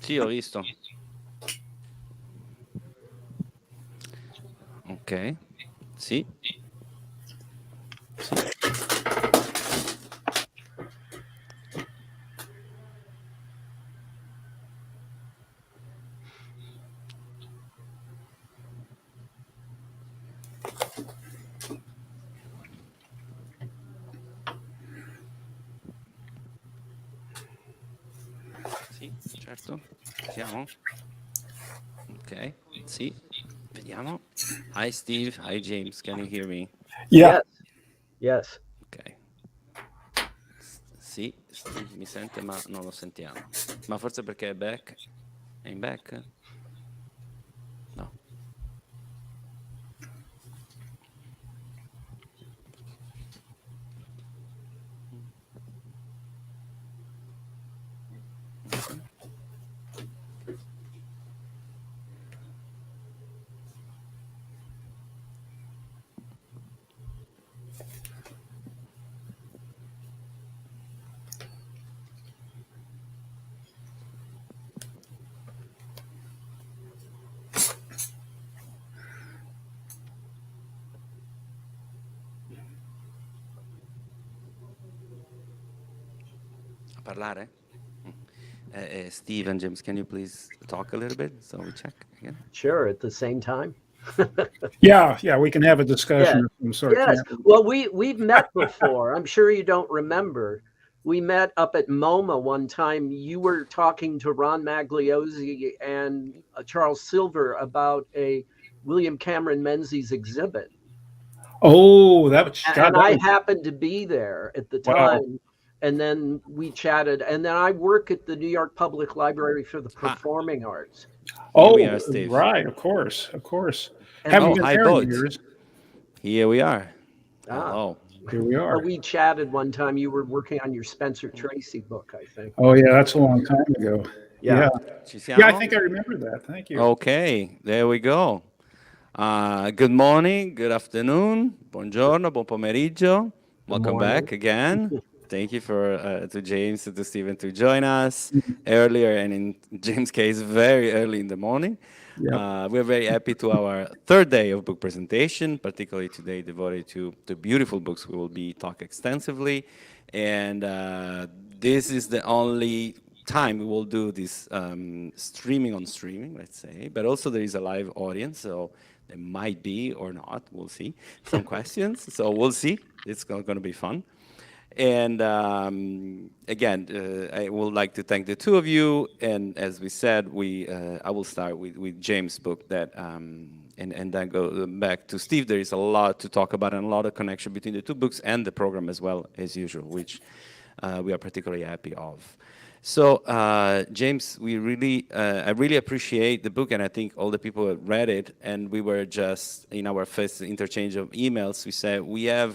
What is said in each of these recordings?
Sì, ho visto. Ok. Sì. Sì. Sì, certo. Siamo? Ok. Sì. Vediamo. Hi Steve. Hi James. Can you hear me? Yeah. Yes. Yes. Ok. Sì, Steve mi sente ma non lo sentiamo. Ma forse perché è back? È in back? No. Mhm. A parlare? Mm. Steve and James, can you please talk a little bit so we check again? Sure. At the same time. Yeah, we can have a Yeah. discussion of some sort, Yes. can't we? Well, we've met before. I'm sure you don't remember. We met up at MoMA one time. You were talking to Ron Magliozzi and Charles Silver about a William Cameron Menzies exhibit. Oh, that was, God, And that I was, happened to be there at the wow. time. And then we chatted. And then I work at the New York Public Library for the Ah, Performing Arts. here we Oh, are, Steve. right, of course, of course. And Haven't Oh, been hi, there in both. years. Here we are. ah, Hello. Here we are. we chatted one time. You were working on your Spencer Tracy book, I think. Oh, yeah, that's a long time ago. Yeah. Yeah. Ci Yeah, I siamo? think I remember that. Thank you. Okay, there we go. Good morning, good afternoon, buongiorno, buon pomeriggio. Good Welcome morning. back again. Thank you for to James and to Stephen to join us earlier, and in James' case, very early in the morning. Yep. We're very happy to our third day of book presentation, particularly today devoted to beautiful books. We will be talk extensively, and this is the only time we will do this streaming on streaming, let's say, but also there is a live audience, so there might be or not, we'll see, some questions. So we'll see. It's going to be fun. And again, I would like to thank the two of you. And as we said, I will start with James' book that, and then go back to Steve. There is a lot to talk about and a lot of connection between the two books and the program as well, as usual, which we are particularly happy of. So, James, I really appreciate the book, and I think all the people have read it. And we were just in our first interchange of emails. We said we have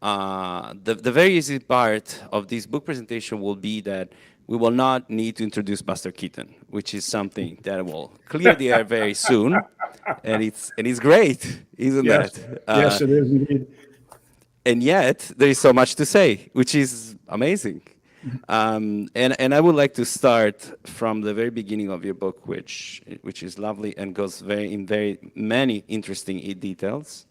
the very easy part of this book presentation will be that we will not need to introduce Buster Keaton, which is something that will clear the air very soon, and it's great, isn't Yes. that? Yes, it is indeed. And yet there is so much to say, which is amazing. And I would like to start from the very beginning of your book, which is lovely and goes in very many interesting details.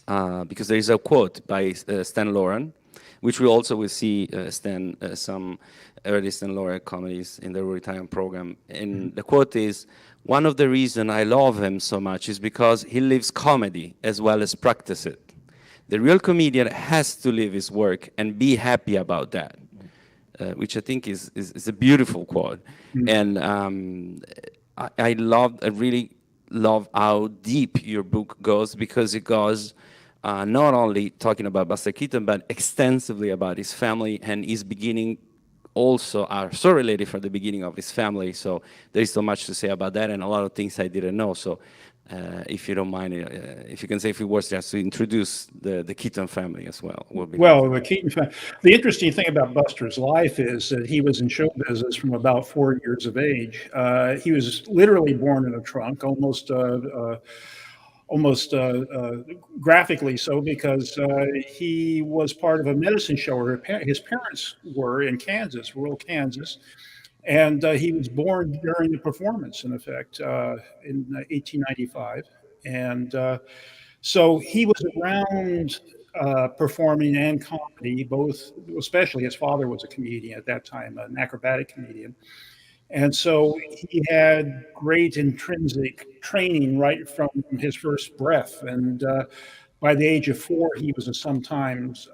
Because there is a quote by Stan Laurel, which we also will see some early Stan Laurel comedies in the Italian program. And the quote is, "One of the reasons I love him so much is because he lives comedy as well as practice it. The real comedian has to live his work and be happy about that," which I think is a beautiful quote. And I really love how deep your book goes, because it goes not only talking about Buster Keaton, but extensively about his family and his beginning also are so related from the beginning of his family. So there is so much to say about that and a lot of things I didn't know. So if you don't mind, if you can say a few words just to introduce the Keaton family as well, will be Well, lovely. the Keaton family. The interesting thing about Buster's life is that he was in show business from about 4 years of age. He was literally born in a trunk, almost graphically so, because he was part of a medicine show where his parents were in Kansas, rural Kansas, And he was born during the performance, in effect, in 1895. And so he was around performing and comedy, both, especially his father was a comedian at that time, an acrobatic comedian. And so he had great intrinsic training right from his first breath. And by the age of 4, he was a sometimes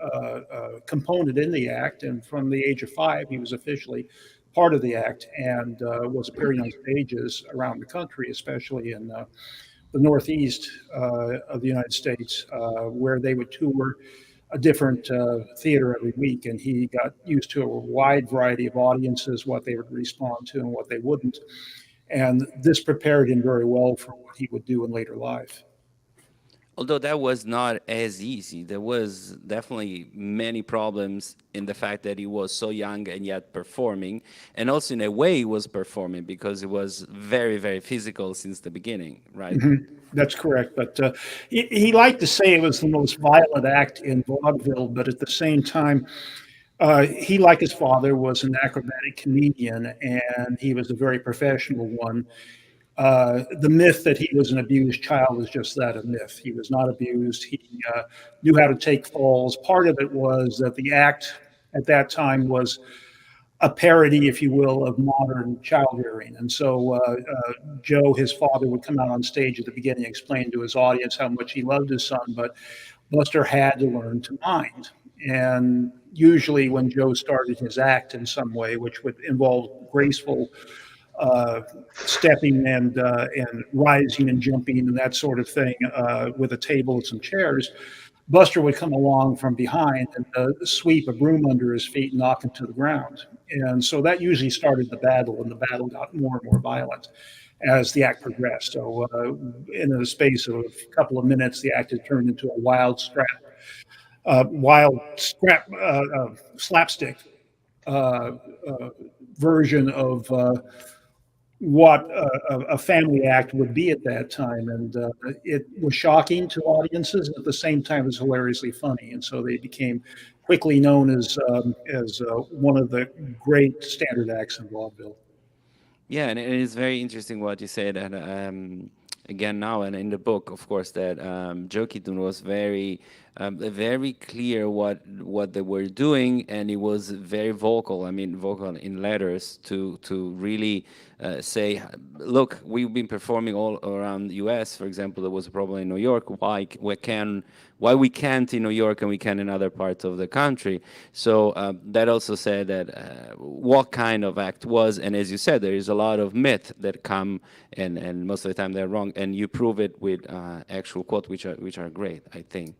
component in the act. And from the age of 5, he was officially part of the act and was appearing on stages around the country, especially in the Northeast of the United States, where they would tour a different theater every week. And he got used to a wide variety of audiences, what they would respond to and what they wouldn't. And this prepared him very well for what he would do in later life. Although that was not as easy, there was definitely many problems in the fact that he was so young and yet performing, and also in a way he was performing because it was very, very physical since the beginning, right? Mm-hmm. That's correct. But he liked to say it was the most violent act in vaudeville, but at the same time, he, like his father, was an acrobatic comedian, and he was a very professional one. The myth that he was an abused child is just that, a myth. He was not abused. He knew how to take falls. Part of it was that the act at that time was a parody, if you will, of modern child rearing. And so Joe, his father, would come out on stage at the beginning, explain to his audience how much he loved his son, but Buster had to learn to mind. And usually when Joe started his act in some way, which would involve graceful stepping and rising and jumping and that sort of thing with a table and some chairs, Buster would come along from behind and sweep a broom under his feet and knock him to the ground. And so that usually started the battle, and the battle got more and more violent as the act progressed. So in the space of a couple of minutes, the act had turned into a slapstick version of what a family act would be at that time. And it was shocking to audiences, and at the same time, it was hilariously funny. And so they became quickly known as one of the great standard acts in vaudeville. Yeah, and it is very interesting what you said, and again now and in the book, of course, that Joe Keaton was very clear what they were doing, and he was very vocal. I mean, vocal in letters to really say, look, we've been performing all around the U.S. For example, there was a problem in New York. Why we can't in New York and we can in other parts of the country? So that also said that what kind of act was, and as you said, there is a lot of myth that come, and most of the time they're wrong, and you prove it with actual quotes, which are great, I think.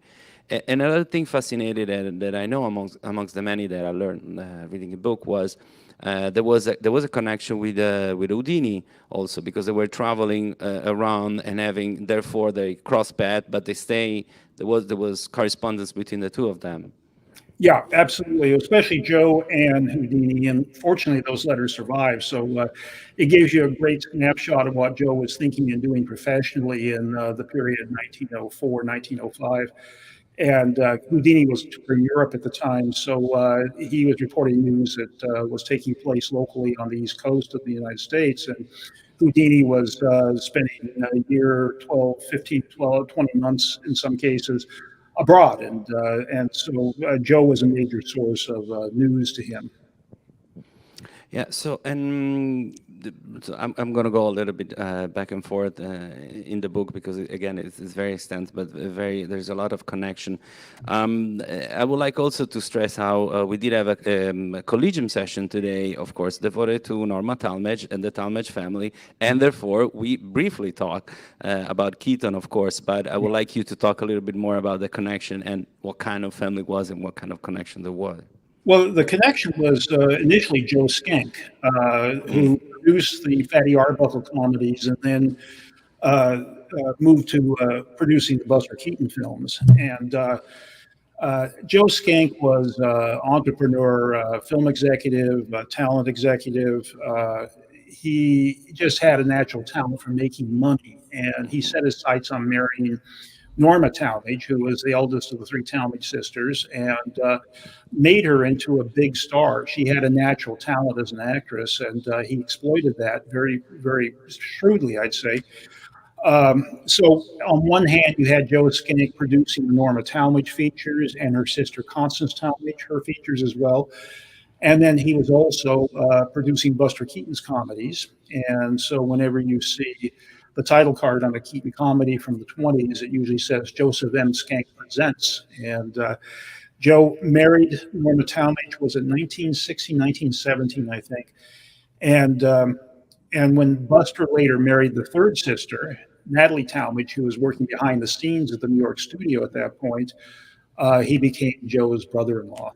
Another thing fascinated that I know amongst the many that I learned reading the book was there was a connection with Houdini also, because they were traveling around and having, therefore they cross paths, but there was correspondence between the two of them. Yeah, absolutely, especially Joe and Houdini, and fortunately those letters survive. So it gives you a great snapshot of what Joe was thinking and doing professionally in the period of 1904, 1905. And Houdini was touring Europe at the time, so he was reporting news that was taking place locally on the East Coast of the United States. And Houdini was spending a year, 12, 15, 12, 20 months in some cases abroad. And so Joe was a major source of news to him. Yeah, so so I'm going to go a little bit back and forth in the book because again it's very extensive, but there's a lot of connection. I would like also to stress how we did have a collegium session today, of course, devoted to Norma Talmadge and the Talmadge family, and therefore we briefly talk about Keaton, of course. But I would like you to talk a little bit more about the connection and what kind of family it was and what kind of connection there was. Well, the connection was initially Joe Skank, who produced the Fatty Arbuckle comedies and then moved to producing the Buster Keaton films. And Joe Skank was entrepreneur, film executive, talent executive. He just had a natural talent for making money, and he set his sights on marrying Norma Talmadge, who was the eldest of the three Talmadge sisters, and made her into a big star. She had a natural talent as an actress, and he exploited that very, very shrewdly, I'd say. So on one hand, you had Joe Skinnick producing the Norma Talmadge features and her sister Constance Talmadge, her features as well. And then he was also producing Buster Keaton's comedies. And so whenever you see the title card on a Keaton comedy from the 20s, it usually says Joseph M. Schenck Presents. And Joe married Norma Talmadge, was it 1916, 1917, I think. And when Buster later married the third sister, Natalie Talmadge, who was working behind the scenes at the New York studio at that point, he became Joe's brother-in-law.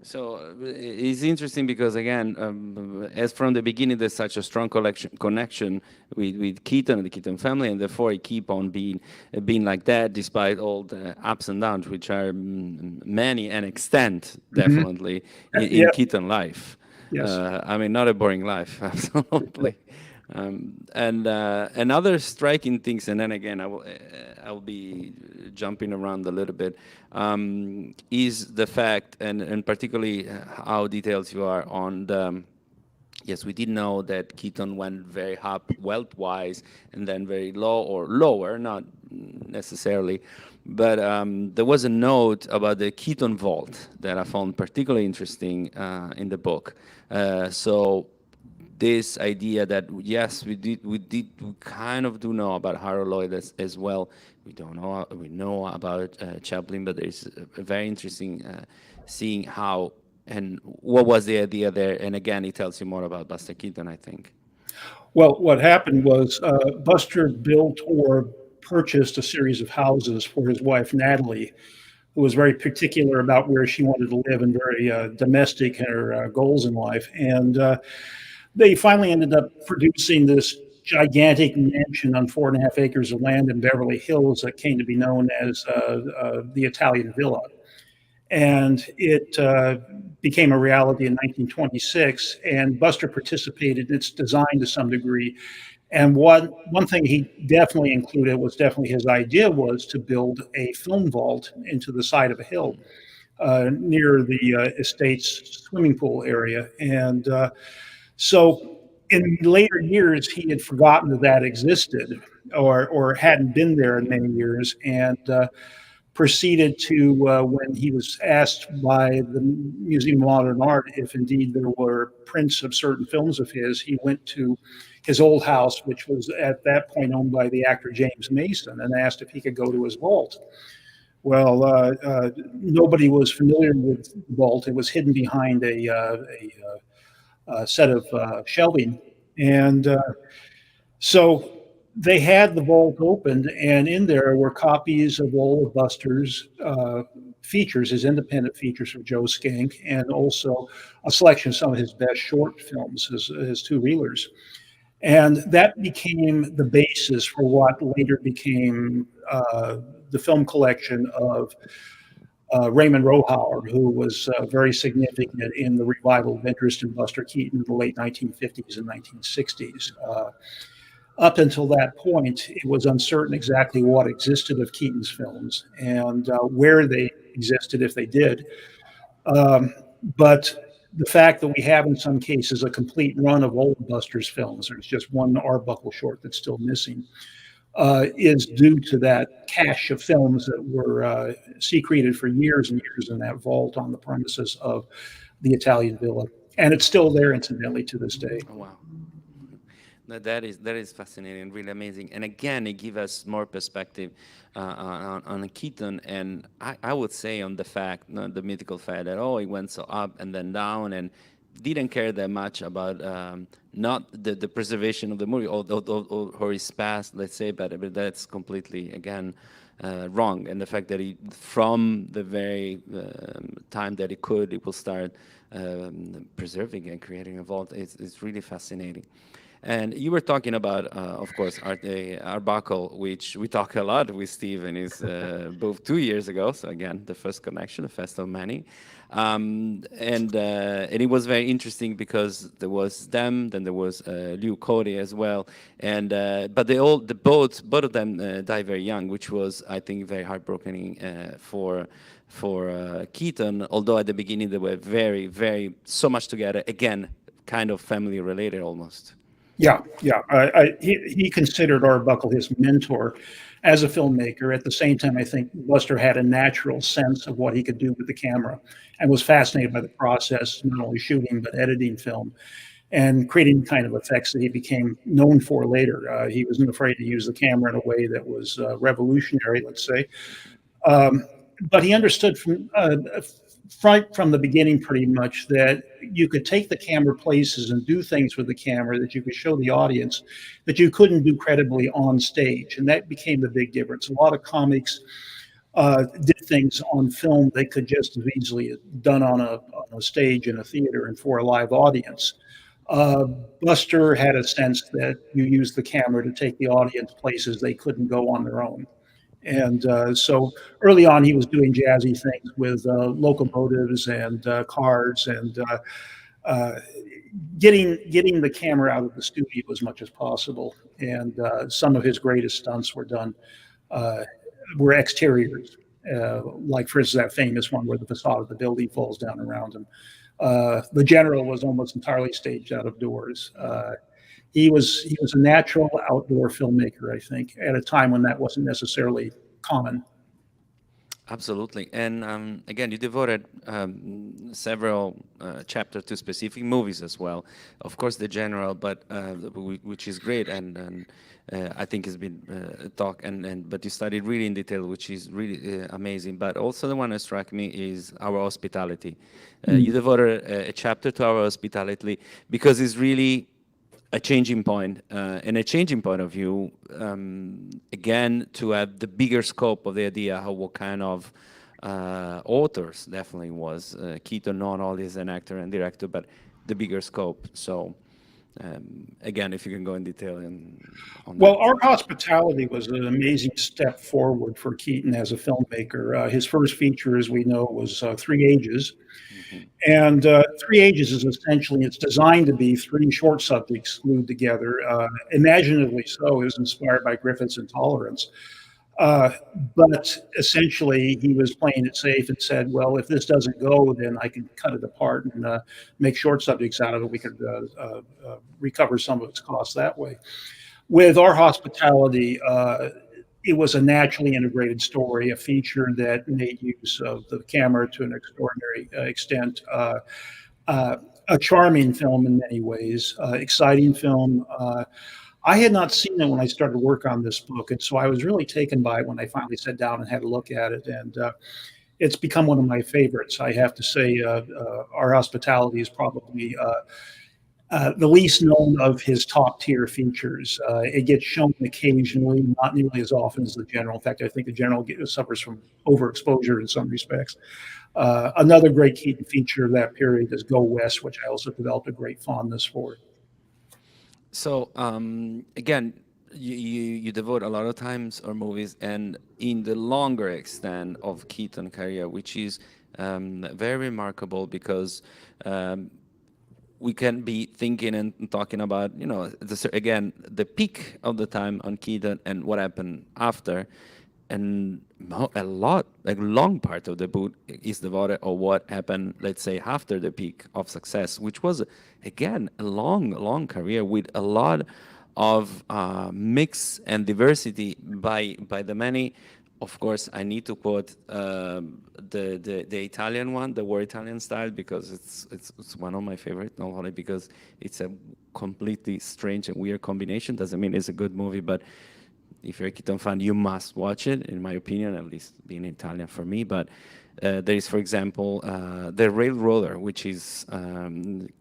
So it's interesting because again, as from the beginning, there's such a strong connection with Keaton and the Keaton family, and therefore it keep on being like that despite all the ups and downs, which are many and extent definitely in Keaton life. Yes. I mean, not a boring life, absolutely. And other striking things, and then again, I'll be jumping around a little bit, is the fact, and particularly how detailed you are on the. Yes, we did know that Keaton went very up wealth-wise, and then very low or lower, not necessarily. But there was a note about the Keaton vault that I found particularly interesting in the book. So this idea that yes, we kind of do know about Harold Lloyd as well. We don't know. We know about Chaplin, but there's a very interesting seeing how and what was the idea there. And again, it tells you more about Buster Keaton, I think. Well, what happened was Buster built or purchased a series of houses for his wife, Natalie, who was very particular about where she wanted to live and very domestic in her goals in life. And they finally ended up producing this gigantic mansion on 4.5 acres of land in Beverly Hills that came to be known as the Italian Villa. And it became a reality in 1926, and Buster participated in its design to some degree. And one thing he definitely included was definitely his idea was to build a film vault into the side of a hill near the estate's swimming pool area. And so in later years, he had forgotten that existed or hadn't been there in many years, and proceeded to, when he was asked by the Museum of Modern Art if indeed there were prints of certain films of his, he went to his old house, which was at that point owned by the actor James Mason, and asked if he could go to his vault. Well, nobody was familiar with the vault. It was hidden behind a set of shelving. And so they had the vault opened, and in there were copies of all of Buster's features, his independent features from Joe Skank, and also a selection of some of his best short films, his two reelers. And that became the basis for what later became the film collection of Raymond Rohauer, who was very significant in the revival of interest in Buster Keaton in the late 1950s and 1960s. Up until that point, it was uncertain exactly what existed of Keaton's films and where they existed, if they did. But the fact that we have, in some cases, a complete run of all of Buster's films, there's just one Arbuckle short that's still missing, is due to that cache of films that were secreted for years and years in that vault on the premises of the Italian Villa. And it's still there, incidentally, to this day. Oh, wow. That is fascinating, really amazing, and again, it gives us more perspective on Keaton, and I would say on the fact, the mythical fact that he went so up and then down, and didn't care that much about not the preservation of the movie or his past, let's say, but that's completely again wrong, and the fact that he from the very time that he will start preserving and creating a vault is really fascinating. And you were talking about, of course, Arbuckle, which we talk a lot with Steve and his both 2 years ago. So again, the first connection, the Fest of Many, and it was very interesting because there was them, then there was Liu Cody as well, and but both of them died very young, which was, I think, very heartbreaking for Keaton. Although at the beginning they were very so much together. Again, kind of family related almost. Yeah, yeah. He considered Arbuckle his mentor as a filmmaker. At the same time, I think Buster had a natural sense of what he could do with the camera and was fascinated by the process, not only shooting, but editing film and creating the kind of effects that he became known for later. He wasn't afraid to use the camera in a way that was revolutionary, let's say. Um, but he understood right from the beginning pretty much that you could take the camera places and do things with the camera that you could show the audience that you couldn't do credibly on stage. And that became the big difference. A lot of comics did things on film they could just as easily have done on a stage in a theater and for a live audience. Uh, Buster had a sense that you use the camera to take the audience places they couldn't go on their own. And so early on, he was doing jazzy things with locomotives and cars and uh, getting the camera out of the studio as much as possible. And some of his greatest stunts uh, were exteriors, like for instance that famous one where the facade of the building falls down around him. The general was almost entirely staged out of doors. He was a natural outdoor filmmaker, I think, at a time when that wasn't necessarily common. Absolutely. And again, you devoted several chapters to specific movies as well. Of course, the general, but which is great, and I think has been talk and but you studied really in detail, which is really amazing. But also the one that struck me is our hospitality. You devoted a chapter to our hospitality because it's really a changing point, and a changing point of view, again, to have the bigger scope of the idea how what kind of authors definitely was Keaton, not only as an actor and director, but the bigger scope. So again, if you can go in detail on Well, that. Our Hospitality was an amazing step forward for Keaton as a filmmaker. His first feature, as we know, was Three Ages. And Three Ages is essentially, it's designed to be three short subjects glued together, imaginatively so. It was inspired by Griffith's Intolerance. Uh, but essentially, he was playing it safe and said, well, if this doesn't go, then I can cut it apart and make short subjects out of it. We could recover some of its costs that way. With Our Hospitality, it was a naturally integrated story, a feature that made use of the camera to an extraordinary extent. A charming film in many ways, exciting film. I had not seen it when I started work on this book, and so I was really taken by it when I finally sat down and had a look at it. And it's become one of my favorites. I have to say, Our Hospitality is probably the least known of his top tier features. It gets shown occasionally, not nearly as often as the general. In fact, I think the general suffers from overexposure in some respects. Another great Keaton feature of that period is Go West, which I also developed a great fondness for. So again, you devote a lot of times or movies, and in the longer extent of Keaton career, which is very remarkable because we can be thinking and talking about, again, the peak of the time on Keaton and what happened after. And a long part of the book is devoted of what happened, let's say, after the peak of success, which was, again, a long career with a lot of mix and diversity by the many. Of course, I need to quote the Italian one, the War Italian style, because it's one of my favorite, not only because it's a completely strange and weird combination. Doesn't mean it's a good movie, but if you're a Keaton fan, you must watch it, in my opinion, at least being Italian for me. But there is, for example, The Railroader, which is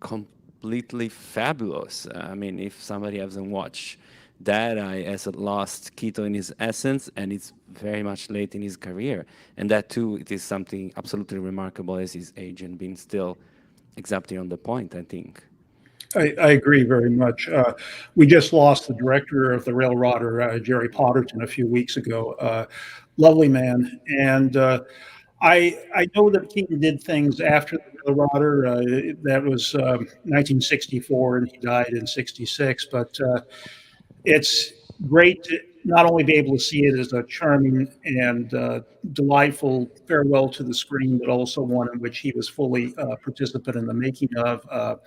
completely fabulous. I mean, if somebody hasn't watched that, I has lost Keaton in his essence, and it's very much late in his career. And that, too, it is something absolutely remarkable as his age and being still exactly on the point, I think. I agree very much. We just lost the director of The Railrodder, Jerry Potterton, a few weeks ago. Lovely man. And I know that Keaton did things after The Railrodder. That was 1964, and he died in 66. But it's great to not only be able to see it as a charming and delightful farewell to the screen, but also one in which he was fully participant in the making of.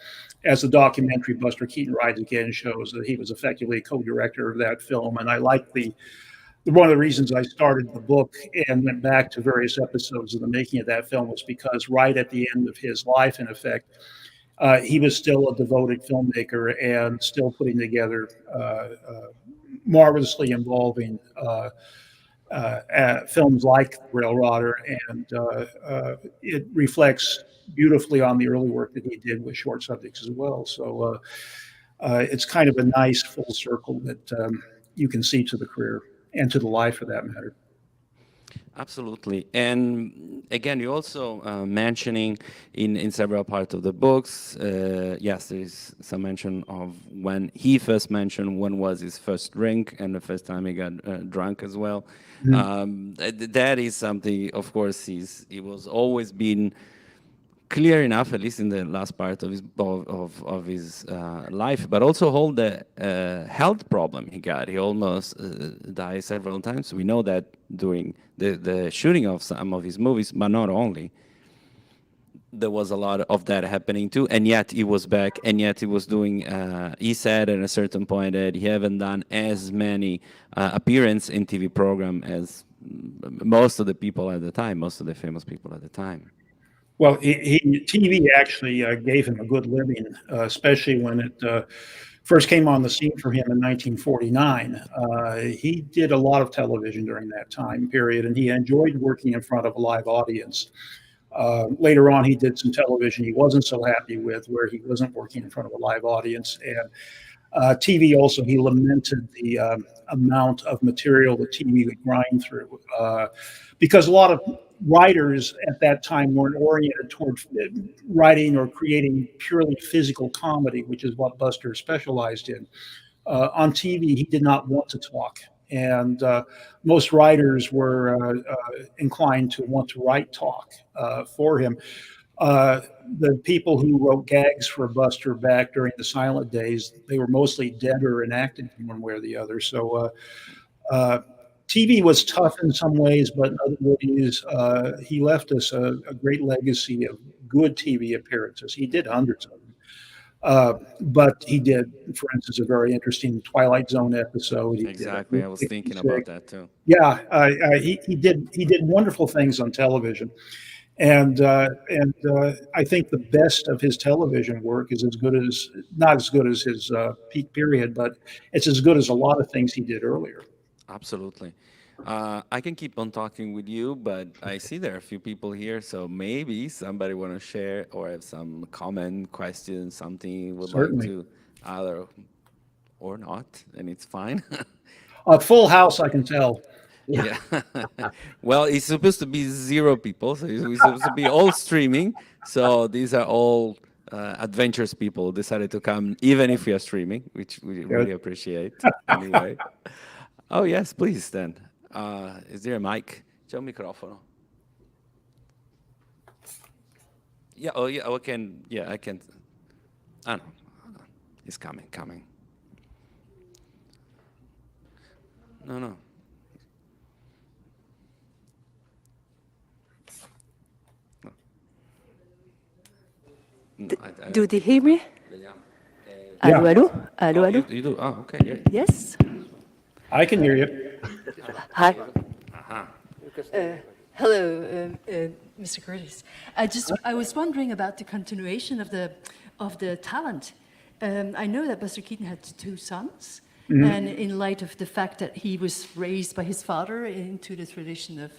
As the documentary Buster Keaton Rides Again shows, that he was effectively co-director of that film. And I like one of the reasons I started the book and went back to various episodes of the making of that film was because right at the end of his life, in effect, he was still a devoted filmmaker and still putting together marvelously involving films like Railrodder, and it reflects beautifully on the early work that he did with short subjects as well. So it's kind of a nice full circle that you can see to the career and to the life for that matter. Absolutely. And again, you also mentioning in several parts of the books, yes, there is some mention of when he first mentioned when was his first drink and the first time he got drunk as well. That is something, of course, he was always been clear enough, at least in the last part of his life, but also all the health problem he got. He almost died several times. We know that during the shooting of some of his movies, but not only. There was a lot of that happening too, and yet he was back, and yet he was doing. He said at a certain point that he haven't done as many appearances in TV program as most of the people at the time, most of the famous people at the time. Well, TV actually gave him a good living, especially when it first came on the scene for him in 1949. He did a lot of television during that time period, and he enjoyed working in front of a live audience. Later on, he did some television he wasn't so happy with, where he wasn't working in front of a live audience. And TV also, he lamented the amount of material that TV would grind through, because a lot of writers at that time weren't oriented toward writing or creating purely physical comedy, which is what Buster specialized in. On TV, he did not want to talk. And most writers were inclined to want to write talk for him. The people who wrote gags for Buster back during the silent days, they were mostly dead or enacted in one way or the other. So TV was tough in some ways, but in other ways, he left us a great legacy of good TV appearances. He did hundreds of them. But he did, for instance, a very interesting Twilight Zone episode. Exactly, I was thinking about that too. Yeah, he did wonderful things on television, and I think the best of his television work is not as good as his peak period, but it's as good as a lot of things he did earlier. Absolutely. I can keep on talking with you, but I see there are a few people here, so maybe somebody want to share or have some comment, question, something would Certainly. like to either or not, and it's fine. A full house, I can tell. Yeah. Well, it's supposed to be 0 people, so we're supposed to be all streaming. So these are all adventurous people who decided to come, even if we are streaming, which we really appreciate anyway. Oh, yes, please, then. Is there a mic? C'è un microfono. Yeah, oh, yeah, I can. Oh, no. He's coming. No. Do they hear me? Yeah. Hello? You do? Oh, okay. Yeah. Yes? I can hear you. Hi. Hello, Mr. Curtis. I was wondering about the continuation of the talent. I know that Buster Keaton had 2 sons, and in light of the fact that he was raised by his father into the tradition of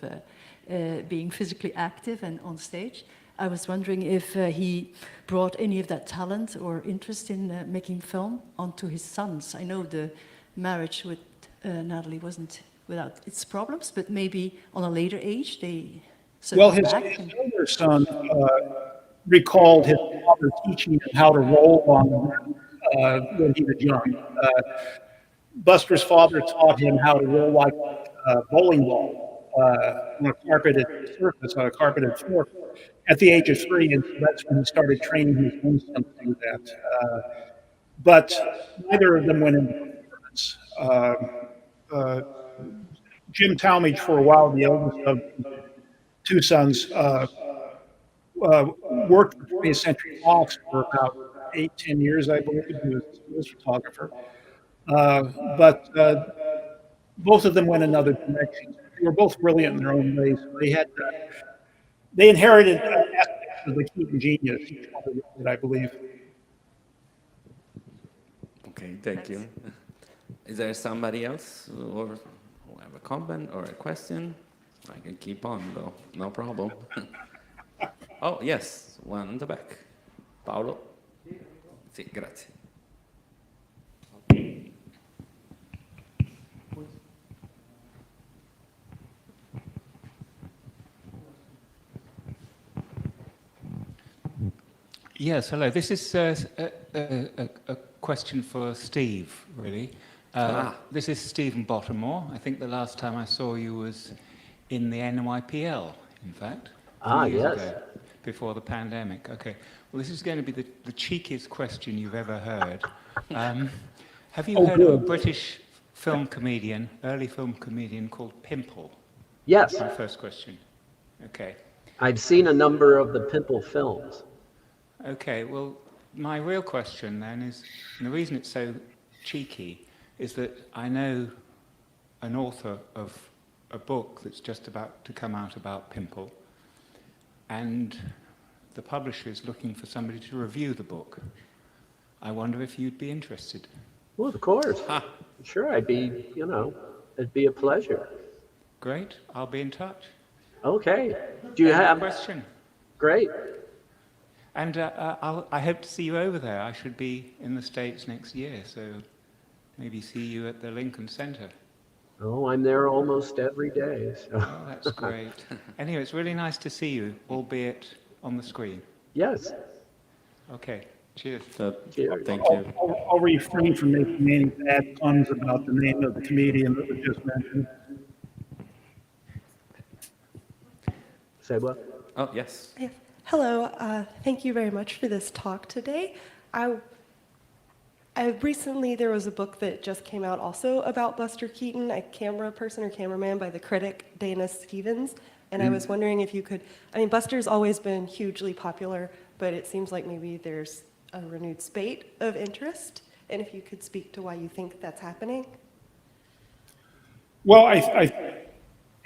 being physically active and on stage, I was wondering if he brought any of that talent or interest in making film onto his sons. I know the marriage with Natalie wasn't without its problems, but maybe on a later age they Well, circled his back. older son recalled his father teaching him how to roll on the rim when he was young. Buster's father taught him how to roll like a bowling ball on a carpeted surface, on a carpeted floor, at the age of 3, and so that's when he started training his own son to do that. But neither of them went into performance. Uh, Jim Talmadge, for a while, the eldest of the two sons, worked for 20th Century Fox for about 8, 10 years, I believe. He was a news photographer. But both of them went another direction. They were both brilliant in their own ways. They inherited aspects of the Keaton genius, each one of them, I believe. Okay, thank you. Is there somebody else or who have a comment or a question? I can keep on though, no problem. Oh, yes, one in the back. Paolo? Sì, grazie. Yes, hello. This is a question for Steve, really. This is Stephen Bottomore. I think the last time I saw you was in the NYPL, in fact. Yes. Ago, before the pandemic. Okay. Well, this is going to be the cheekiest question you've ever heard. Have you heard of a British film comedian, early film comedian called Pimple? Yes. That's my first question. Okay. I've seen a number of the Pimple films. Okay, well, my real question then is, and the reason it's so cheeky, is that I know an author of a book that's just about to come out about Pimple, and the publisher is looking for somebody to review the book. I wonder if you'd be interested. Well, of course. Sure, it'd be a pleasure. Great, I'll be in touch. Okay. Do you have a question? Great. And I hope to see you over there. I should be in the States next year, so maybe see you at the Lincoln Center. Oh, I'm there almost every day. So. Oh, that's great. Anyway, it's really nice to see you, albeit on the screen. Yes. Okay, cheers. Cheers. Thank you. I'll refrain from making any bad puns about the name of the comedian that was just mentioned. Say what? Oh, yes. Yeah. Hello, thank you very much for this talk today. I recently, there was a book that just came out also about Buster Keaton, a camera person or cameraman by the critic Dana Stevens. And I was wondering if you could, Buster's always been hugely popular, but it seems like maybe there's a renewed spate of interest. And if you could speak to why you think that's happening. Well, I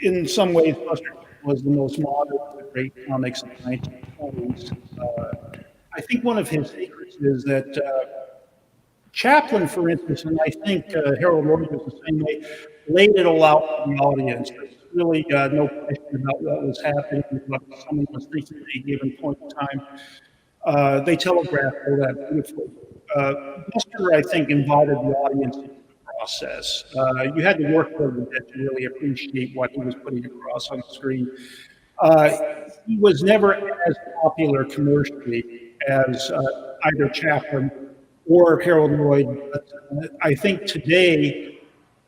in some ways, Buster was the most modern of the great comics of the 1920s. I think one of his secrets is that Chaplin, for instance, and I think Harold Lloyd was the same way, laid it all out for the audience. There's really no question about what was happening, what someone was thinking at a given point in time. They telegraphed all that beautifully. Buster, I think, invited the audience into the process. You had to work a little bit to really appreciate what he was putting across on the screen. He was never as popular commercially as either Chaplin or Harold Lloyd. But I think today,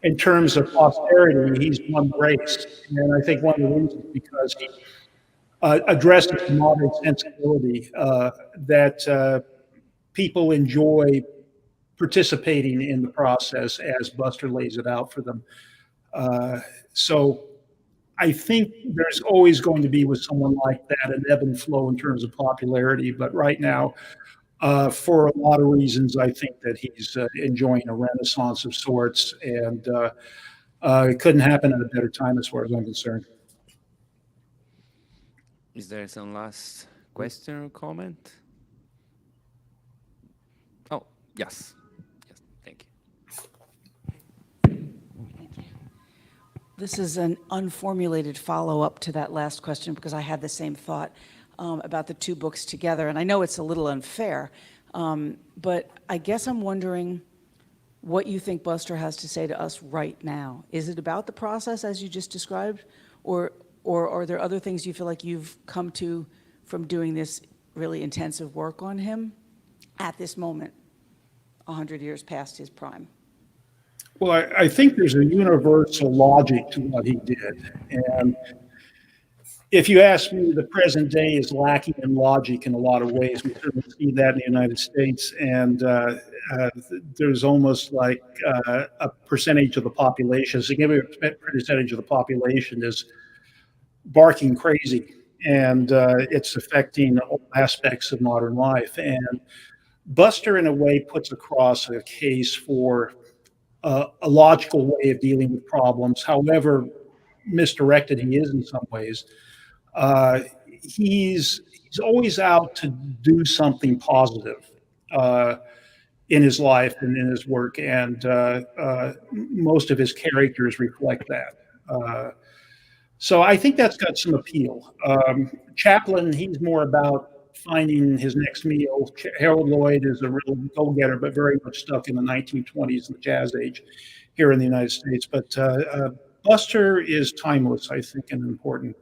in terms of posterity, he's won the race. And I think one of the reasons is because he addresses the modern sensibility that people enjoy participating in the process as Buster lays it out for them. So I think there's always going to be with someone like that an ebb and flow in terms of popularity. But right now, for a lot of reasons, I think that he's enjoying a renaissance of sorts, and it couldn't happen at a better time as far as I'm concerned. Is there some last question or comment? Oh, yes. Yes, thank you. This is an unformulated follow-up to that last question because I had the same thought about the two books together. And I know it's a little unfair, but I guess I'm wondering what you think Buster has to say to us right now. Is it about the process as you just described, or are there other things you feel like you've come to from doing this really intensive work on him at this moment, 100 years past his prime? Well, I think there's a universal logic to what he did. And if you ask me, the present day is lacking in logic in a lot of ways. We certainly see that in the United States. And there's almost like a percentage of the population, a significant percentage of the population is barking crazy. And it's affecting all aspects of modern life. And Buster, in a way, puts across a case for a logical way of dealing with problems, however misdirected he is in some ways. He's always out to do something positive in his life and in his work, and most of his characters reflect that. So I think that's got some appeal. Chaplin, he's more about finding his next meal. Harold Lloyd is a real go-getter, but very much stuck in the 1920s and the Jazz Age here in the United States. But Buster is timeless, I think, in important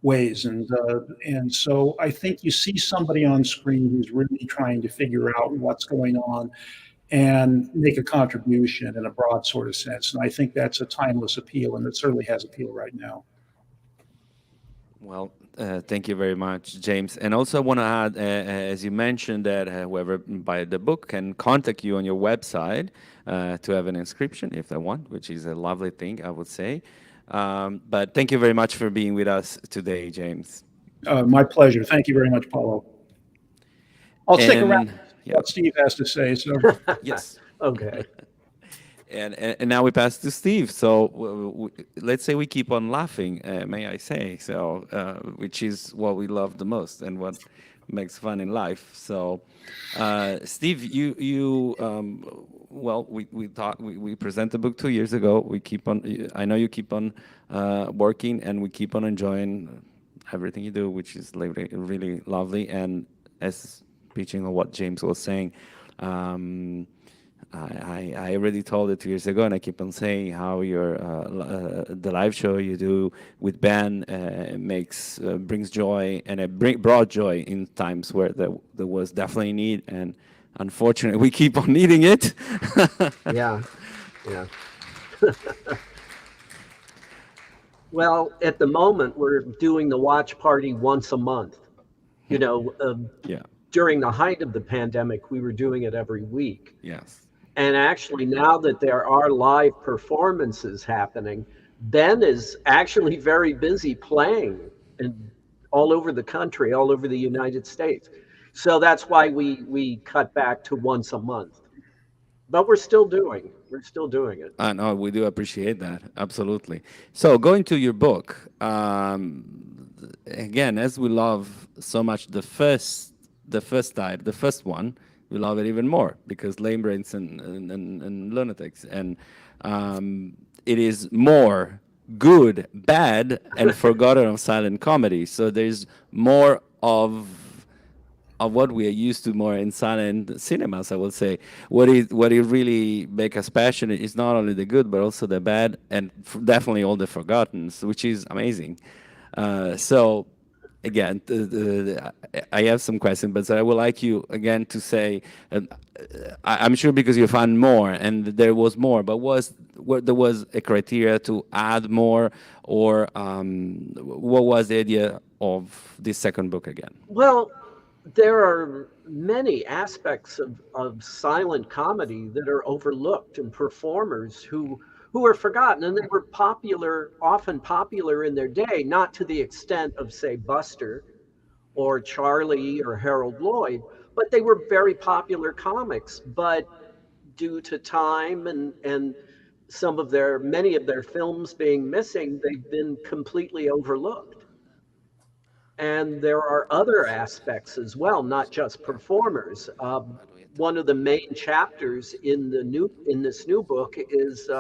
ways. And so I think you see somebody on screen who's really trying to figure out what's going on and make a contribution in a broad sort of sense. And I think that's a timeless appeal, and it certainly has appeal right now. Well, thank you very much, James. And also I want to add, as you mentioned, that whoever buy the book can contact you on your website to have an inscription if they want, which is a lovely thing, I would say. But thank you very much for being with us today, James. My pleasure. Thank you very much, Paulo. I'll stick around yeah. what Steve has to say. So Yes. Okay. And now we pass to Steve. So let's say we keep on laughing, may I say, so which is what we love the most and what makes fun in life. So, Steve, well, we present the book 2 years ago. We keep on. I know you keep on working, and we keep on enjoying everything you do, which is really, really lovely. And as speaking on what James was saying. I already told it 2 years ago, and I keep on saying how your the live show you do with Ben brings joy, and it brought joy in times where there was definitely need, and unfortunately we keep on needing it. Yeah. Well, at the moment we're doing the watch party once a month. You know, Yeah. during the height of the pandemic, we were doing it every week. Yes. And actually, now that there are live performances happening, Ben is actually very busy playing all over the country, all over the United States. So that's why we cut back to once a month. But we're still doing it. I know, we do appreciate that, absolutely. So going to your book, again, as we love so much the first one, we love it even more because Lame Brains and Lunatics, and it is more good, bad, and forgotten of silent comedy. So there's more of what we are used to more in silent cinemas, I would say. What it really makes us passionate is not only the good, but also the bad, and definitely all the forgotten, which is amazing. So again, I have some questions, but I would like you again to say, I'm sure because you found more, and there was more, but there was a criteria to add more, or what was the idea of this second book again? Well, there are many aspects of silent comedy that are overlooked, and performers who are forgotten, and they were often popular in their day, not to the extent of, say, Buster or Charlie or Harold Lloyd, but they were very popular comics. But due to time and many of their films being missing, they've been completely overlooked. And there are other aspects as well, not just performers. One of the main chapters in this new book is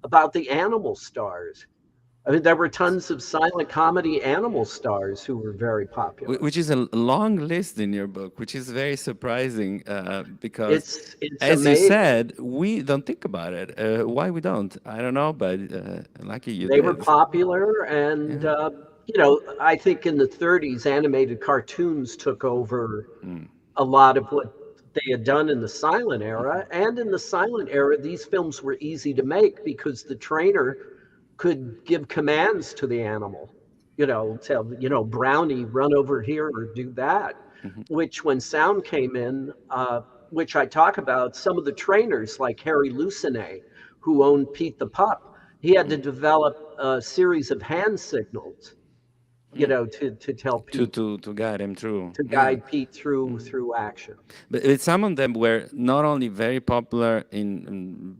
about the animal stars. I mean, there were tons of silent comedy animal stars who were very popular. Which is a long list in your book, which is very surprising because, it's as amazing. you said, we don't think about it. Why we don't? I don't know, but lucky you They did. were popular, and I think in the 30s, animated cartoons took over a lot of what they had done in the silent era. And in the silent era, these films were easy to make because the trainer could give commands to the animal, tell, Brownie, run over here or do that, which when sound came in, which I talk about, some of the trainers like Harry Lucene, who owned Pete the Pup, he had to develop a series of hand signals, to tell Pete, to guide him through. to Yeah. guide Pete through action. But some of them were not only very popular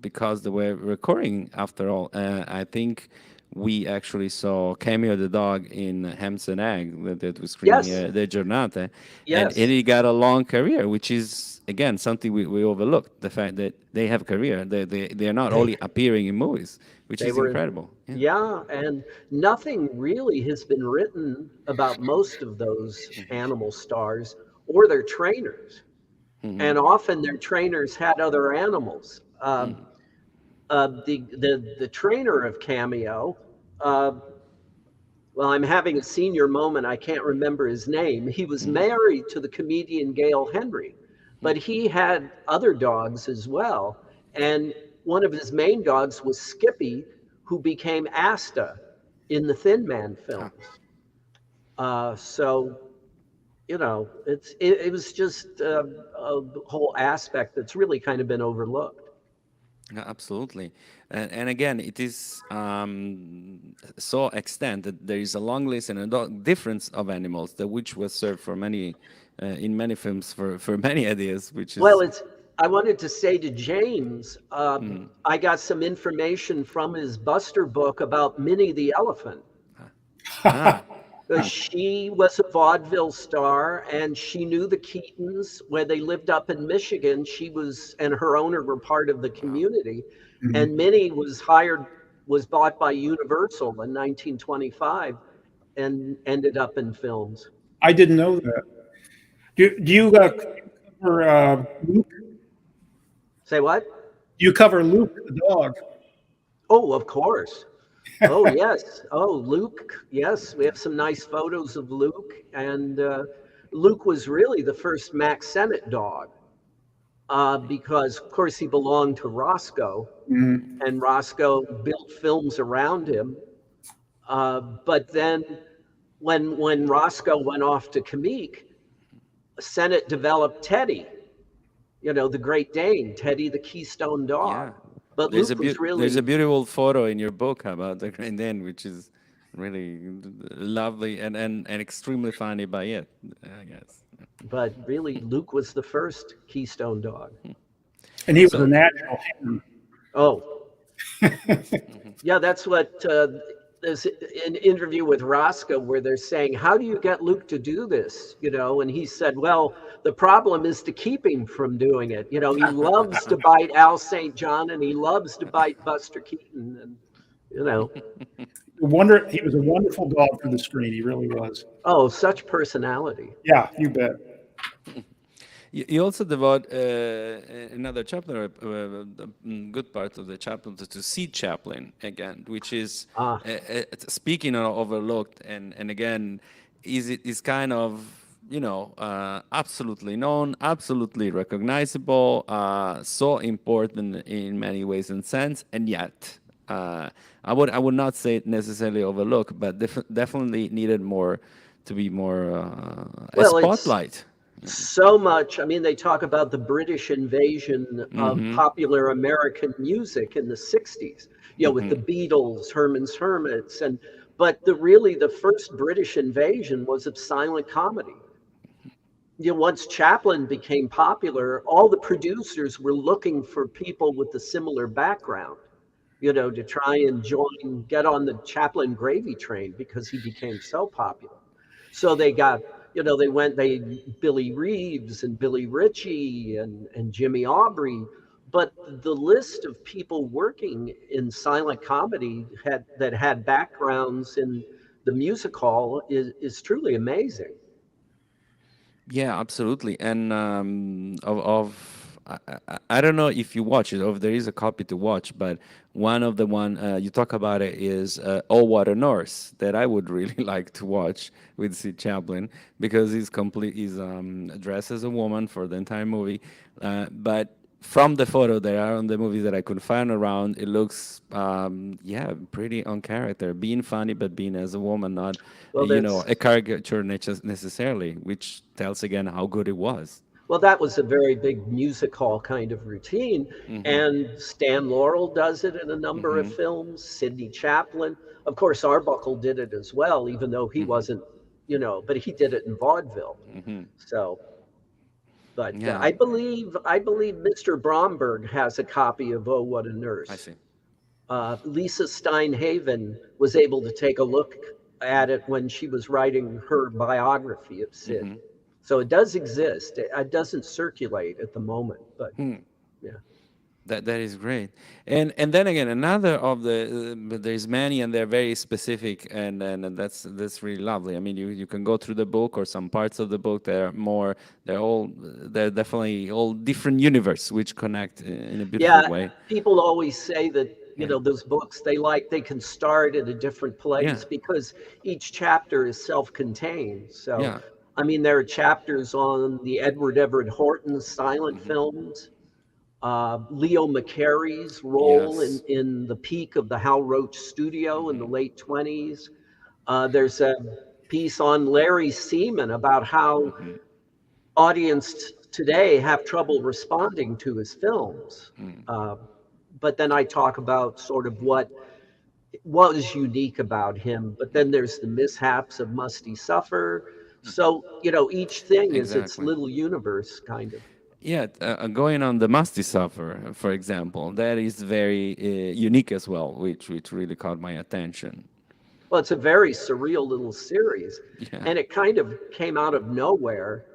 because they were recurring. After all, I think we actually saw Cameo the dog in Hams and Egg that was screening Yes. the Giornate, Yes. and he got a long career, which is again something we overlooked. The fact that they have career, they are not only appearing in movies, which They is were- incredible. Yeah. Yeah, and nothing really has been written about most of those animal stars or their trainers. And often their trainers had other animals. The trainer of Cameo, well, I'm having a senior moment. I can't remember his name. He was married to the comedian Gail Henry, but he had other dogs as well. And one of his main dogs was Skippy, who became Asta in the Thin Man films. So, it was just a whole aspect that's really kind of been overlooked. Yeah, absolutely, and again, it is so extent that there is a long list and a difference of animals that which was served for many in many films for many ideas, which is Well, I wanted to say to James, I got some information from his Buster book about Minnie the elephant. She was a vaudeville star, and she knew the Keatons where they lived up in Michigan. She and her owner were part of the community. And Minnie was bought by Universal in 1925 and ended up in films. I didn't know that. Do you cover Luke? Say what? Do you cover Luke the dog? Oh, of course. Oh, yes. Oh, Luke. Yes, we have some nice photos of Luke. And Luke was really the first Mack Sennett dog because, of course, he belonged to Roscoe. And Roscoe built films around him. But then when Roscoe went off to Comique, Sennett developed Teddy, the Great Dane, Teddy the Keystone dog. yeah. But There's Luke a was really... there's a beautiful photo in your book about the Grand Dane, which is really lovely and extremely funny by it, I guess. But really, Luke was the first Keystone dog. And he was a natural hand. Oh, yeah, that's what there's an interview with Roscoe where they're saying, how do you get Luke to do this? And he said, well, the problem is to keep him from doing it. He loves to bite Al St. John and he loves to bite Buster Keaton. And, He was a wonderful dog for the screen. He really was. oh, such personality. Yeah, you bet. You also devote another chapter, a good part of the chapter to Seed Chaplin again, which is speaking of overlooked and again is kind of absolutely known, absolutely recognizable, so important in many ways and sense, and yet I would not say it necessarily overlooked, but definitely needed more to be more a spotlight. So much. I mean, they talk about the British invasion of popular American music in the 60s, with the Beatles, Herman's Hermits, but the first British invasion was of silent comedy. Once Chaplin became popular, all the producers were looking for people with a similar background, to try and get on the Chaplin gravy train because he became so popular. So they got Billy Reeves and Billy Ritchie and Jimmy Aubrey, but the list of people working in silent comedy that had backgrounds in the music hall is truly amazing. Yeah, absolutely. And I don't know if you watch it or if there is a copy to watch, but one of the one you talk about it is All Water North that I would really like to watch with Sid Chaplin because he's dressed as a woman for the entire movie, but from the photo that are on the movies that I could find around, it looks, yeah, pretty on character, being funny, but being as a woman, not, Well, a caricature necessarily, which tells again how good it was. well, that was a very big music hall kind of routine. And Stan Laurel does it in a number of films, Sidney Chaplin. Of course, Arbuckle did it as well, even though he wasn't, but he did it in vaudeville. So, but Yeah, I believe Mr. Bromberg has a copy of Oh, What a Nurse. I see. Lisa Steinhaven was able to take a look at it when she was writing her biography of Sid. So it does exist. It doesn't circulate at the moment, but yeah. That is great, and then again another of the there's many and they're very specific and that's really lovely. I mean you can go through the book or some parts of the book they're definitely all different universe which connect in a beautiful way. People always say that those books they can start at a different place because each chapter is self-contained. So Yeah. I mean there are chapters on the Edward Everett Horton silent films. Leo McCarey's role Yes. in the peak of the Hal Roach studio in the late 20s. There's a piece on Larry Seaman about how audience today have trouble responding to his films. But then I talk about sort of what was unique about him. But then there's the mishaps of Musty Suffer. So, each thing is its Exactly. little universe, kind of. Yeah, going on the Musty Suffer, for example, that is very unique as well, which really caught my attention. Well, it's a very surreal little series. Yeah. And it kind of came out of nowhere.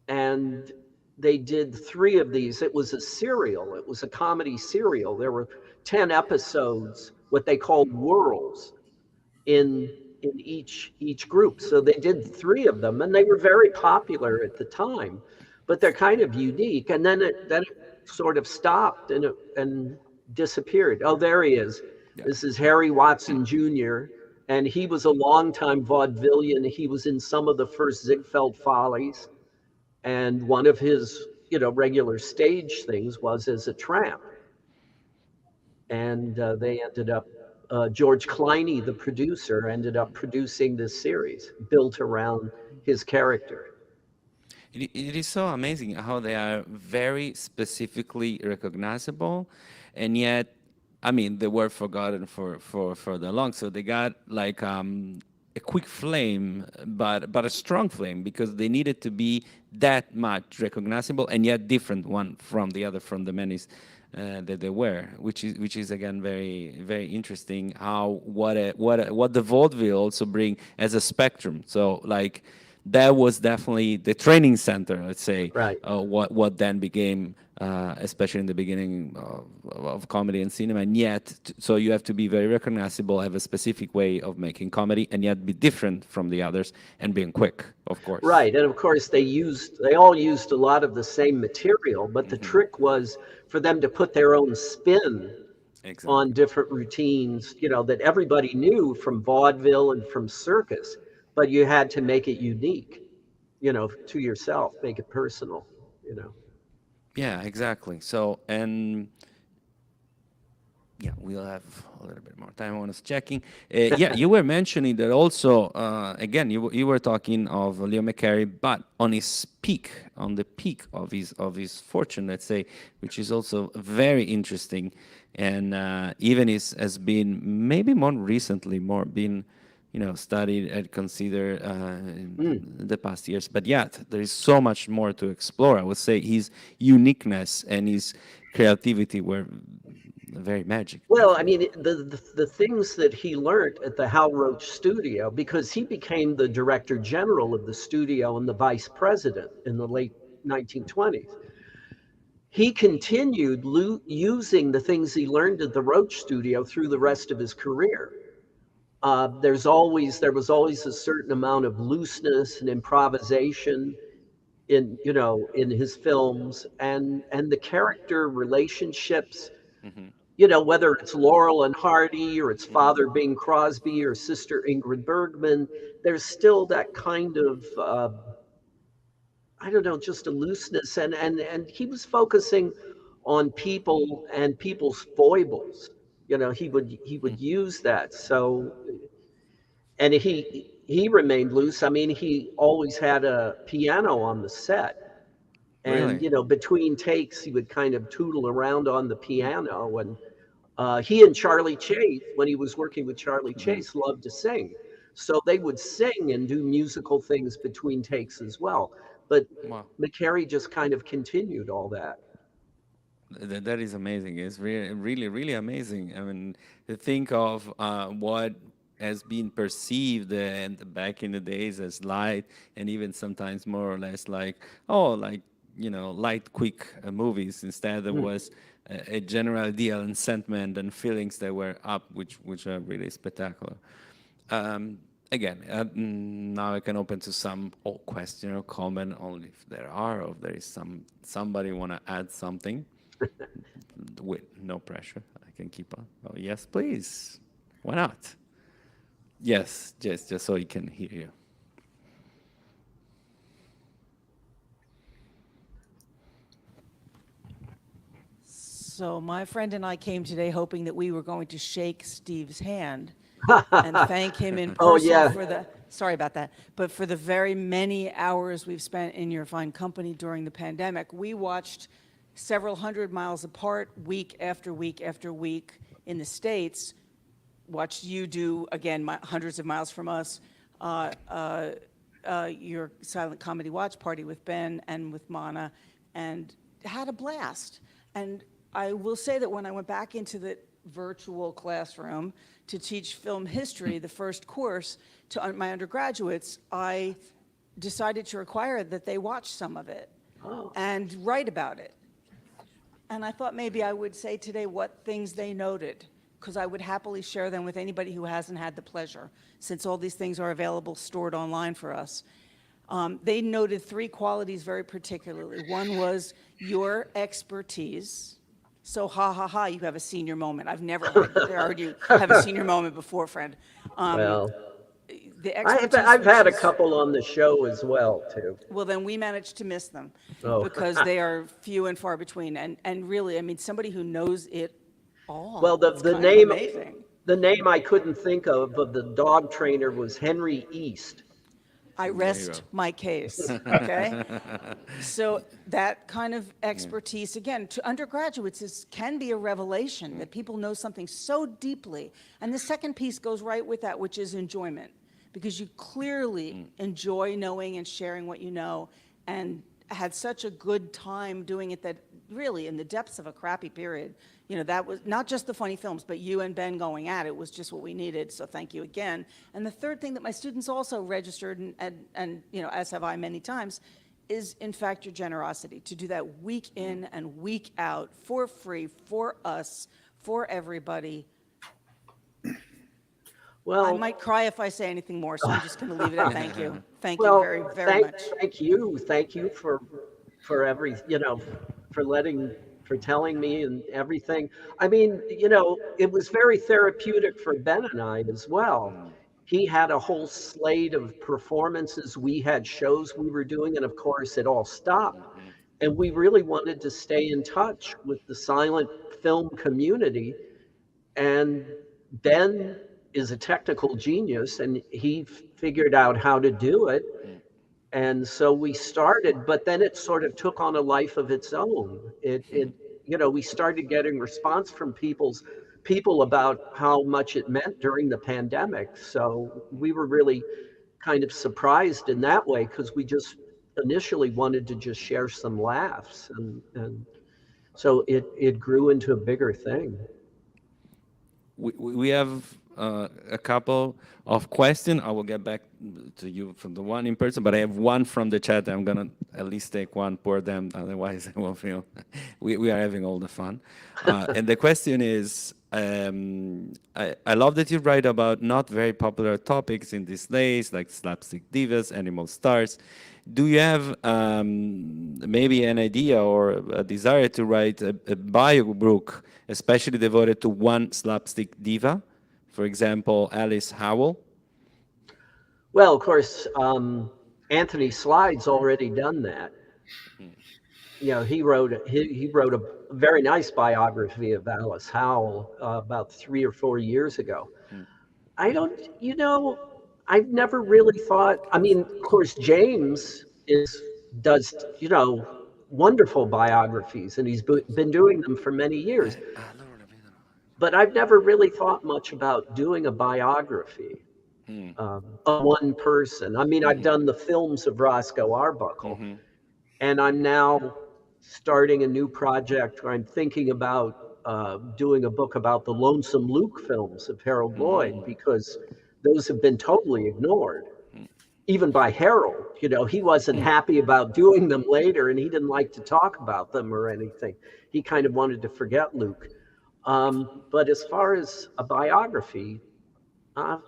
And they did 3 of these. It was a serial, it was a comedy serial. There were 10 episodes, what they called worlds in each group. So they did 3 of them, and they were very popular at the time, but they're kind of unique. And then it sort of stopped and disappeared. Oh, there he is. Yeah. This is Harry Watson Jr., and he was a longtime vaudevillian. He was in some of the first Ziegfeld Follies, and one of his regular stage things was as a tramp. And they ended up George Clooney, the producer, ended up producing this series built around his character. It is so amazing how they are very specifically recognizable, and yet, I mean, they were forgotten for the long. So they got like a quick flame, but a strong flame because they needed to be that much recognizable and yet different one from the other, from the many that they were, which is again very very interesting. How what the vaudeville also bring as a spectrum. So like that was definitely the training center, let's say, Right. What then became, especially in the beginning of comedy and cinema, and yet, so you have to be very recognizable, have a specific way of making comedy, and yet be different from the others, and being quick, of course. Right, and of course they all used a lot of the same material, but the trick was for them to put their own spin Exactly. on different routines, that everybody knew from vaudeville and from circus, but you had to make it unique, to yourself, make it personal, Yeah, exactly. So, and yeah, we'll have a little bit more time. I was checking. Yeah, you were mentioning that also. Again, you were talking of Leo McCarey, but on his peak, on the peak of his fortune, let's say, which is also very interesting, and even has been maybe more recently been studied and considered in the past years. But yet, there is so much more to explore. I would say his uniqueness and his creativity were very magical. Well, I mean, the things that he learned at the Hal Roach studio, because he became the director general of the studio and the vice president in the late 1920s. He continued using the things he learned at the Roach studio through the rest of his career. There was always a certain amount of looseness and improvisation in in his films, and the character relationships, whether it's Laurel and Hardy or it's Father Bing Crosby or Sister Ingrid Bergman, there's still that kind of I don't know, just a looseness, and he was focusing on people and people's foibles. He would use that. So, and he remained loose. I mean, he always had a piano on the set. And, Really? between takes, he would kind of tootle around on the piano. And he and Charlie Chase, when he was working with Charlie Chase, loved to sing. So they would sing and do musical things between takes as well. But Wow. McCary just kind of continued all that. That is amazing. It's really, really, really amazing. I mean, to think of what has been perceived and back in the days as light, and even sometimes more or less like, oh, like, light, quick movies. Instead, there was a general ideal and sentiment and feelings that were up, which are really spectacular. Again, now I can open to some question or comment, only if there are, or if there is somebody want to add something. With no pressure, I can keep on. Oh, yes, please. Why not? Yes, just so he can hear you. So my friend and I came today hoping that we were going to shake Steve's hand and thank him in person Oh, yeah. for the, sorry about that, but for the very many hours we've spent in your fine company during the pandemic. We watched several hundred miles apart, week after week after week in the States, watched you do, again, hundreds of miles from us, your silent comedy watch party with Ben and with Mana, and had a blast. And I will say that when I went back into the virtual classroom to teach film history, the first course to my undergraduates, I decided to require that they watch some of it and write about it. And I thought maybe I would say today what things they noted, because I would happily share them with anybody who hasn't had the pleasure, since all these things are available, stored online for us. They noted three qualities very particularly. One was your expertise. So you have a senior moment. I've never heard you have a senior moment before, friend. Well, The I've expertise had a which is- couple on the show as well, too. Well, then we managed to miss them Oh. because they are few and far between. And really, I mean, somebody who knows it all. Well, is the kind of name amazing. the name I couldn't think of the dog trainer was Henry East. I rest my case, okay? So that kind of expertise, again, to undergraduates can be a revelation that people know something so deeply. And the second piece goes right with that, which is enjoyment, because you clearly enjoy knowing and sharing what you know, and had such a good time doing it that really in the depths of a crappy period, that was not just the funny films, but you and Ben going at it was just what we needed. So thank you again. And the third thing that my students also registered, and as have I many times, is in fact your generosity to do that week in and week out for free, for us, for everybody. Well, I might cry if I say anything more, so I'm just going to leave it at thank you. Thank you well, very, very much. thank you for every, for telling me and everything. I mean, it was very therapeutic for Ben and I as well. He had a whole slate of performances. We had shows we were doing, and of course, it all stopped. And we really wanted to stay in touch with the silent film community. And Ben is a technical genius, and he figured out how to do it. And so we started, but then it sort of took on a life of its own. We started getting response from people about how much it meant during the pandemic. So we were really kind of surprised in that way, because we just initially wanted to just share some laughs, and so it grew into a bigger thing. We have a couple of questions. I will get back to you from the one in person, but I have one from the chat. I'm going to at least take one for them. Otherwise, I won't feel we are having all the fun. And the question is, I love that you write about not very popular topics in these days, like slapstick divas, animal stars. Do you have maybe an idea or a desire to write a bio book, especially devoted to one slapstick diva? For example, Alice Howell. Well, of course, Anthony Slide's already done that. You know, he wrote a very nice biography of Alice Howell about 3 or 4 years ago. I don't, you know, I've never really thought. I mean, of course, James does, you know, wonderful biographies, and he's been doing them for many years. But I've never really thought much about doing a biography of one person. I mean, I've done the films of Roscoe Arbuckle, and I'm now starting a new project where I'm thinking about doing a book about the Lonesome Luke films of Harold Lloyd, because those have been totally ignored, even by Harold. You know, he wasn't happy about doing them later, and he didn't like to talk about them or anything. He kind of wanted to forget Luke. But as far as a biography, I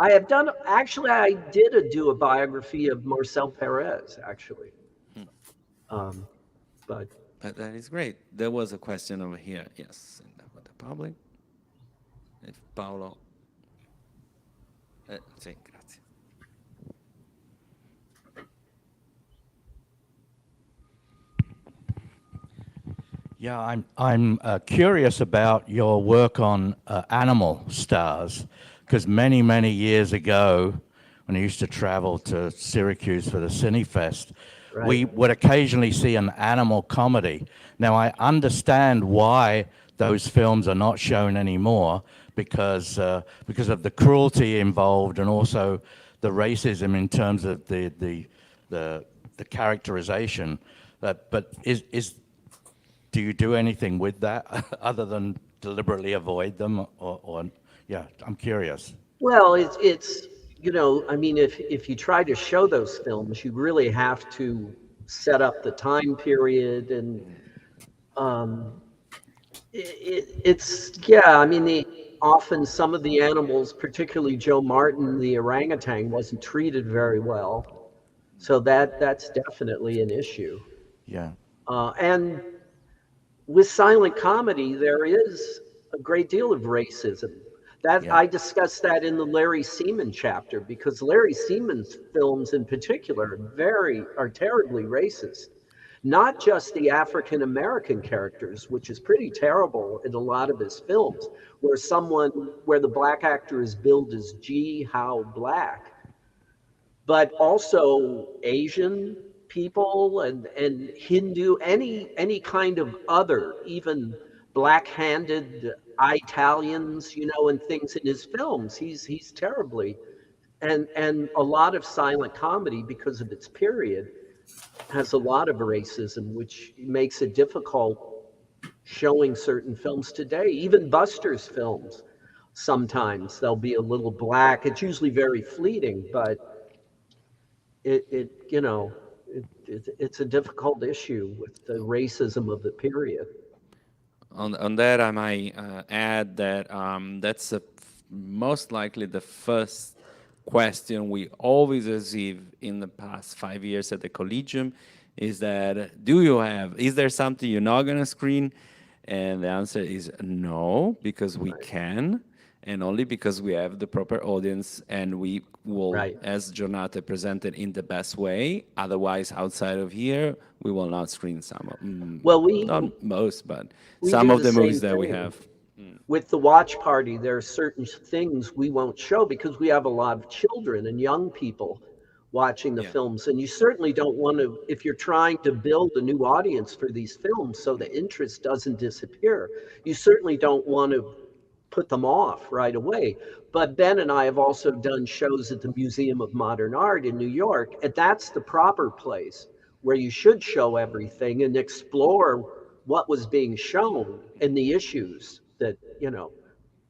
have done, actually, I did do a biography of Marcel Perez, actually. But That is great. There was a question over here. Yes, in the public. If Paolo. Sì, grazie. Yeah, I'm curious about your work on animal stars, because many years ago, when I used to travel to Syracuse for the CineFest, we would occasionally see an animal comedy. Now, I understand why those films are not shown anymore, because of the cruelty involved and also the racism in terms of the characterization. But do you do anything with that other than deliberately avoid them, or yeah, I'm curious. well, it's you know, I mean, if you try to show those films, you really have to set up the time period, and it's yeah. I mean, often some of the animals, particularly Joe Martin, the orangutan, wasn't treated very well, so that's definitely an issue. Yeah. And with silent comedy, there is a great deal of racism. That Yeah. I discussed that in the Larry Seaman chapter, because Larry Seaman's films in particular are terribly racist. Not just the African American characters, which is pretty terrible in a lot of his films, where the black actor is billed as G. How Black, but also Asian people and Hindu, any kind of other, even black-handed Italians, you know, and things in his films. He's terribly, and a lot of silent comedy, because of its period, has a lot of racism, which makes it difficult showing certain films today. Even Buster's films, sometimes they'll be a little black. It's usually very fleeting, but it you know, it's a difficult issue with the racism of the period. On that, I might add that that's most likely the first question we always receive in the past 5 years at the Collegium, is that, is there something you're not going to screen? And the answer is no, because we can, and only because we have the proper audience, and we will, as Giornate presented, in the best way. Otherwise, outside of here, we will not screen some of Well, not most, but we some do of the same movies that we thing. have. With the watch party, there are certain things we won't show because we have a lot of children and young people watching the films. And you certainly don't want to, if you're trying to build a new audience for these films so the interest doesn't disappear, you certainly don't want to put them off right away. But Ben and I have also done shows at the Museum of Modern Art in New York, and that's the proper place where you should show everything and explore what was being shown and the issues that, you know,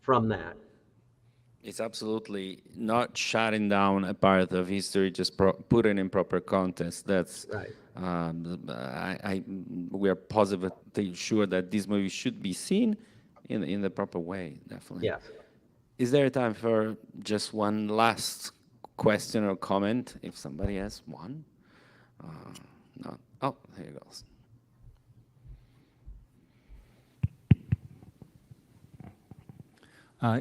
from that. It's absolutely not shutting down a part of history, just put it in proper context. That's right. We are positively sure that this movie should be seen in the proper way, definitely. Yes. Is there time for just one last question or comment, if somebody has one? No. Oh, here it goes.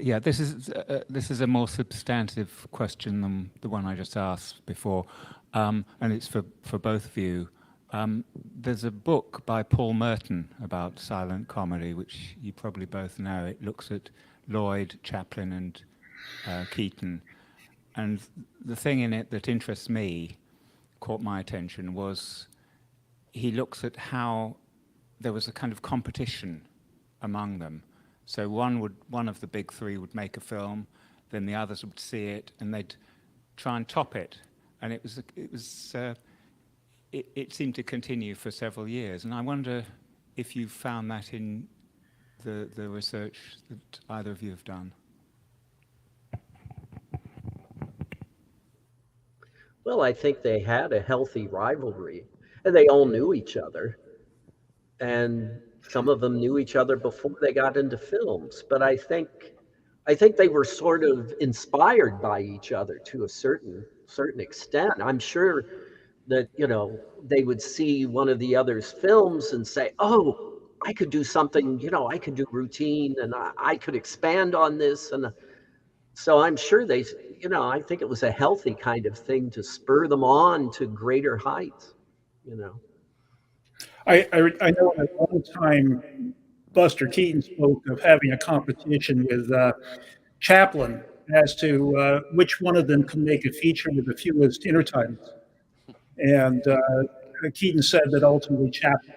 Yeah, this is a more substantive question than the one I just asked before, and it's for both of you. There's a book by Paul Merton about silent comedy, which you probably both know. It looks at Lloyd, Chaplin, and Keaton, and the thing in it that interests me, caught my attention, was he looks at how there was a kind of competition among them. So one of the big three would make a film, then the others would see it, and they'd try and top it. And it seemed to continue for several years. And I wonder if you found that in the research that either of you have done. Well, I think they had a healthy rivalry, and they all knew each other. And some of them knew each other before they got into films. But I think they were sort of inspired by each other to a certain extent. I'm sure that, they would see one of the other's films and say, "Oh, I could do something, I could do routine, and I could expand on this." And so I'm sure I think it was a healthy kind of thing to spur them on to greater heights. I know at one time Buster Keaton spoke of having a competition with Chaplin as to which one of them can make a feature with the fewest intertitles. And Keaton said that ultimately Chaplin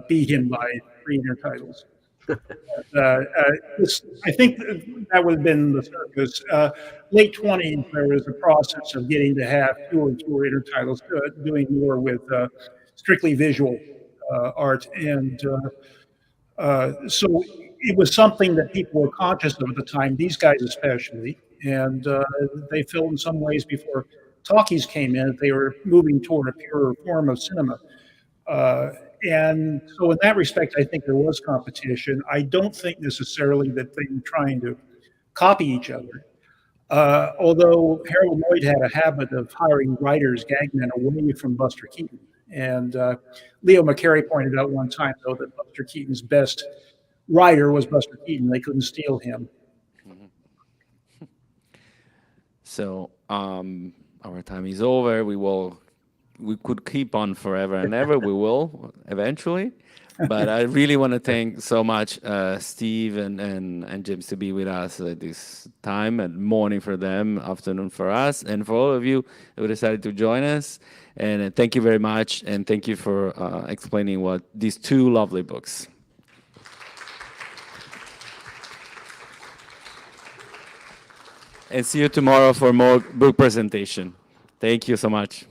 beat him by 3 intertitles. I think that would have been the circus. Late 20s, there was a process of getting to have fewer and fewer intertitles, doing more with strictly visual art. And so it was something that people were conscious of at the time, these guys especially. And they felt in some ways before talkies came in, they were moving toward a purer form of cinema. And so in that respect, I think there was competition. I don't think necessarily that they were trying to copy each other. Although Harold Lloyd had a habit of hiring writers, gagmen, away from Buster Keaton. And Leo McCarey pointed out one time, though, that Buster Keaton's best writer was Buster Keaton. They couldn't steal him. So our time is over. We could keep on forever and ever. We will eventually. But I really want to thank so much Steve and James to be with us at this time, and morning for them, afternoon for us, and for all of you who decided to join us. And thank you very much, and thank you for explaining what these 2 lovely books. And see you tomorrow for more book presentation. Thank you so much.